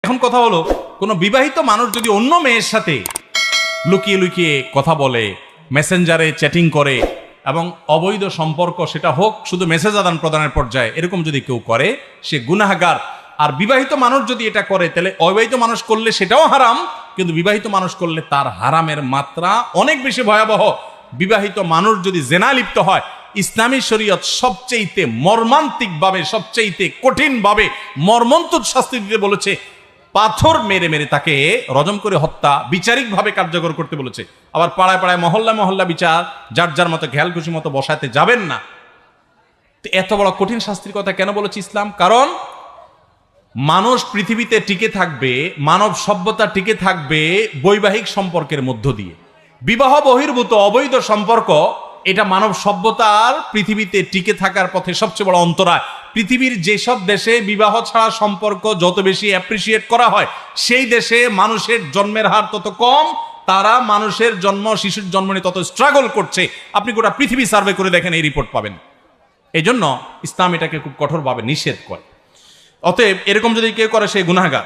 এখন কথা হলো, কোনো বিবাহিত মানুষ যদি অন্য মেয়ের সাথে লুকিয়ে লুকিয়ে কথা বলে, মেসেঞ্জারে চ্যাটিং করে এবং অবৈধ সম্পর্ক, সেটা হোক শুধু মেসেজ আদান প্রদানের পর্যায়ে, এরকম যদি কেউ করে সে গুনাহগার। আর বিবাহিত মানুষ যদি এটা করে তাহলে অবিবাহিত মানুষ করলে সেটাও হারাম, কিন্তু বিবাহিত মানুষ করলে তার হারামের মাত্রা অনেক বেশি ভয়াবহ। বিবাহিত মানুষ যদি জেনা লিপ্ত হয়, ইসলামী শরীয়ত সবচেয়েতে মর্মান্তিকভাবে, সবচেয়েতে কঠিনভাবে মর্মন্তুদ শাস্তি দিতে বলেছে। পাথর মেরে মেরে তাকে রজম করে হত্যা বিচারিকভাবে কার্যকর করতে বলেছে। আবার পাড়ায় পাড়ায় মহল্লা মহল্লা বিচার যার যার মতো খেয়াল খুশি মতো বসাতে যাবেন না। এত বড় কঠিন শাস্তির কথা কেন বলেছে ইসলাম? কারণ মানুষ পৃথিবীতে টিকে থাকবে, মানব সভ্যতা টিকে থাকবে বৈবাহিক সম্পর্কের মধ্য দিয়ে। বিবাহ বহির্ভূত অবৈধ সম্পর্ক, এটা মানব সভ্যতার পৃথিবীতে টিকে থাকার পথে সবচেয়ে বড় অন্তরায়। পৃথিবীর যেসব দেশে বিবাহ ছাড়া সম্পর্ক যত বেশি অ্যাপ্রিসিয়েট করা হয়, সেই দেশে মানুষের জন্মের হার তত কম, তারা মানুষের জন্ম, শিশুর জন্ম নিয়ে তত স্ট্রাগল করছে। আপনি গোটা পৃথিবী সার্ভে করে দেখেন, এই রিপোর্ট পাবেন। এই জন্য ইসলাম এটাকে খুব কঠোরভাবে নিষেধ করে। অতএব এরকম যদি কেউ করে সে গুনাহগার।